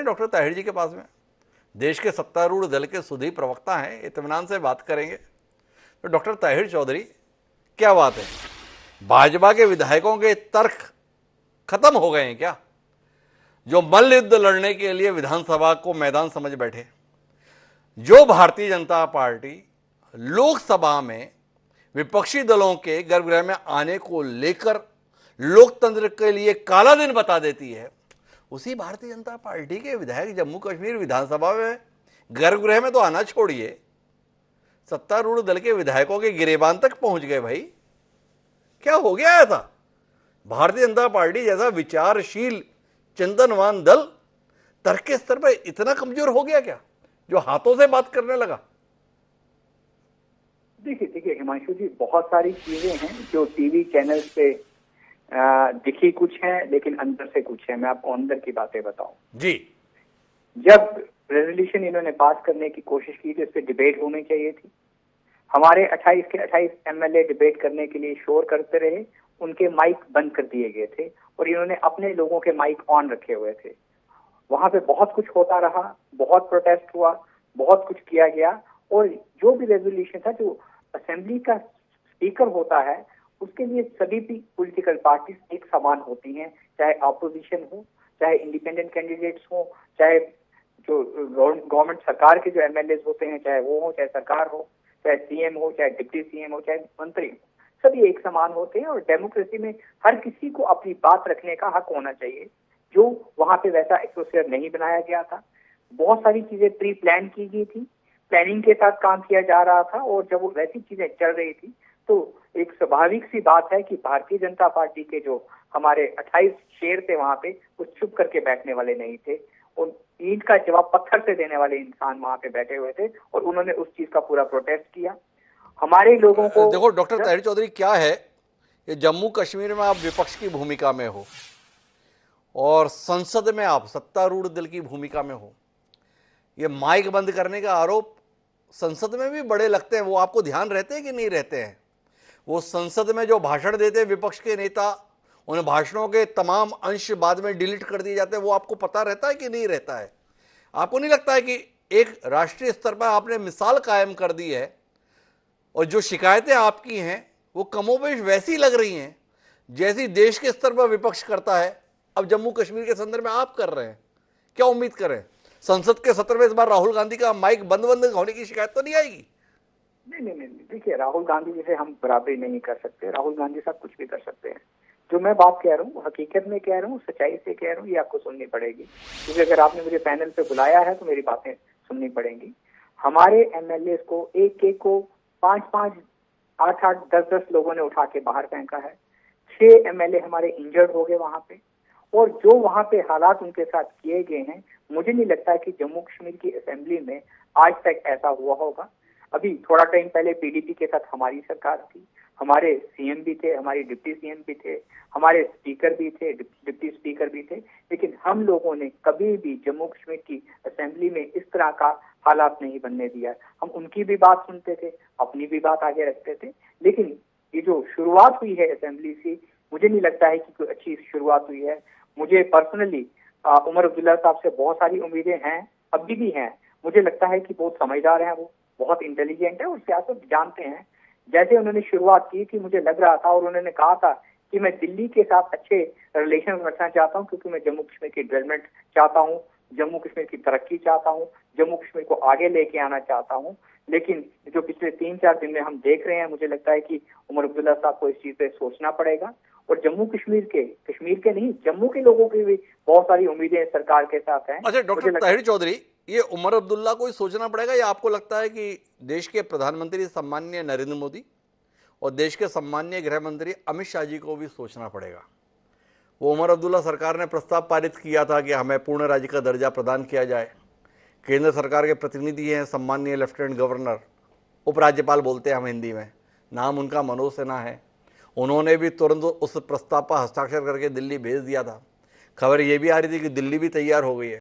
Doctor Tahir जी के पास में। देश के सत्तारूढ़ दल के सुधी प्रवक्ता हैं, इत्मीनान से बात करेंगे। तो डॉक्टर ताहिर चौधरी, क्या बात है, भाजपा के विधायकों के तर्क खत्म हो गए हैं क्या? जो मल्ल युद्ध लड़ने के लिए विधानसभा को मैदान समझ बैठे, जो भारतीय जनता पार्टी लोकसभा में विपक्षी दलों के गर्भगृह में आने को लेकर लोकतंत्र के लिए काला दिन बता देती है, उसी भारतीय जनता पार्टी के विधायक जम्मू कश्मीर विधानसभा में गर्भगृह में तो आना छोड़िए, सत्तारूढ़ दल के विधायकों के गिरेबान तक पहुंच गए। भाई क्या हो गया ऐसा? भारतीय जनता पार्टी जैसा विचारशील चिंतनवान दल तर्क के स्तर पर इतना कमजोर हो गया क्या, जो हाथों से बात करने लगा? देखिए हिमांशु जी, बहुत सारी चीजें हैं जो टीवी चैनल पे दिखी कुछ है, लेकिन अंदर से कुछ है। मैं आपको अंदर की बातें बताऊं जी। जब रेजोल्यूशन इन्होंने पास करने की कोशिश की थी, उस पर डिबेट होनी चाहिए थी। हमारे 28 के 28 एमएलए डिबेट करने के लिए शोर करते रहे, उनके माइक बंद कर दिए गए थे और इन्होंने अपने लोगों के माइक ऑन रखे हुए थे। वहां पे बहुत कुछ होता रहा, बहुत प्रोटेस्ट हुआ, बहुत कुछ किया गया। और जो भी रेजोल्यूशन था, जो असेंबली का स्पीकर होता है, उसके लिए सभी भी पॉलिटिकल पार्टीज एक समान होती हैं, चाहे ऑपोजिशन हो, चाहे इंडिपेंडेंट कैंडिडेट्स हो, चाहे जो गवर्नमेंट सरकार के जो एमएलए होते हैं, चाहे वो हो, चाहे सरकार हो, चाहे सीएम हो, चाहे डिप्टी सीएम हो, चाहे मंत्री हो, सभी एक समान होते हैं। और डेमोक्रेसी में हर किसी को अपनी बात रखने का हक होना चाहिए, जो वहां पे वैसा एटमॉस्फेयर नहीं बनाया गया था। बहुत सारी चीजें प्री प्लान की गई थी, प्लानिंग के साथ काम किया जा रहा था। और जब वो वैसी चीजें चल रही थी, तो एक स्वाभाविक सी बात है कि भारतीय जनता पार्टी के जो हमारे 28 शेर थे वहां पे, वो चुप करके बैठने वाले नहीं थे। और ईंट का जवाब पत्थर से देने वाले इंसान वहां पे बैठे हुए थे और उन्होंने उस चीज का पूरा प्रोटेस्ट किया। हमारे लोगों को देखो डॉक्टर ताहिर चौधरी, क्या है कि जम्मू कश्मीर में आप विपक्ष की भूमिका में हो और संसद में आप सत्तारूढ़ दल की भूमिका में हो। ये माइक बंद करने का आरोप संसद में भी बड़े लगते हैं, वो आपको ध्यान रहते हैं कि नहीं रहते हैं? वो संसद में जो भाषण देते हैं विपक्ष के नेता, उन भाषणों के तमाम अंश बाद में डिलीट कर दिए जाते हैं, वो आपको पता रहता है कि नहीं रहता है? आपको नहीं लगता है कि एक राष्ट्रीय स्तर पर आपने मिसाल कायम कर दी है और जो शिकायतें आपकी हैं वो कमोबेश वैसी लग रही हैं जैसी देश के स्तर पर विपक्ष करता है, अब जम्मू कश्मीर के संदर्भ में आप कर रहे हैं? क्या उम्मीद करें? संसद के सत्र में इस बार राहुल गांधी का माइक बंद होने की शिकायत तो नहीं आएगी? नहीं, देखिए, राहुल गांधी जैसे हम बराबरी नहीं कर सकते। राहुल गांधी साहब कुछ भी कर सकते हैं। जो मैं बात कह रहा हूँ, हकीकत में कह रहा हूँ, सच्चाई से कह रहा हूँ, ये आपको सुननी पड़ेगी, क्योंकि अगर आपने मुझे पैनल पे बुलाया है तो मेरी बातें सुननी पड़ेंगी। हमारे एमएलए को एक को 5-5, 8-8, 10-10 लोगों ने उठा के बाहर फेंका है। 6 एमएलए हमारे इंजर्ड हो गए वहां पे। और जो वहां पे हालात उनके साथ किए गए हैं, मुझे नहीं लगता है कि जम्मू कश्मीर की असेंबली में आज तक ऐसा हुआ होगा। अभी थोड़ा टाइम पहले पीडीपी के साथ हमारी सरकार थी, हमारे सीएम भी थे, हमारी डिप्टी सीएम भी थे, हमारे स्पीकर भी थे, डिप्टी स्पीकर भी थे, लेकिन हम लोगों ने कभी भी जम्मू कश्मीर की असेंबली में इस तरह का हालात नहीं बनने दिया। हम उनकी भी बात सुनते थे, अपनी भी बात आगे रखते थे। लेकिन ये जो शुरुआत हुई है असेंबली से, मुझे नहीं लगता है कि कोई अच्छी शुरुआत हुई है। मुझे पर्सनली उमर अब्दुल्ला साहब से बहुत सारी उम्मीदें हैं, अभी भी हैं। मुझे लगता है कि बहुत समझदार हैं, वो बहुत इंटेलिजेंट है और सियासत जानते हैं। जैसे उन्होंने शुरुआत की थी, मुझे लग रहा था, और उन्होंने कहा था कि मैं दिल्ली के साथ अच्छे रिलेशन रखना चाहता हूं, क्योंकि मैं जम्मू कश्मीर की डेवलपमेंट चाहता हूं, जम्मू कश्मीर की तरक्की चाहता हूं, जम्मू कश्मीर को आगे लेके आना चाहता हूं। लेकिन जो पिछले 3-4 दिन में हम देख रहे हैं, मुझे लगता है कि उमर अब्दुल्ला साहब को इस चीज पे सोचना पड़ेगा। और जम्मू कश्मीर के नहीं, जम्मू के लोगों की भी बहुत सारी उम्मीदें सरकार के साथ हैं। अच्छा डॉक्टर ताहिर चौधरी, ये उमर अब्दुल्ला को ही सोचना पड़ेगा या आपको लगता है कि देश के प्रधानमंत्री सम्माननीय नरेंद्र मोदी और देश के सम्माननीय गृह मंत्री अमित शाह जी को भी सोचना पड़ेगा? वो उमर अब्दुल्ला सरकार ने प्रस्ताव पारित किया था कि हमें पूर्ण राज्य का दर्जा प्रदान किया जाए। केंद्र सरकार के प्रतिनिधि हैं सम्माननीय लेफ्टिनेंट गवर्नर, उपराज्यपाल बोलते हैं हम हिंदी में, नाम उनका मनोज सिन्हा है। उन्होंने भी तुरंत उस प्रस्ताव पर हस्ताक्षर करके दिल्ली भेज दिया था। खबर ये भी आ रही थी कि दिल्ली भी तैयार हो गई है।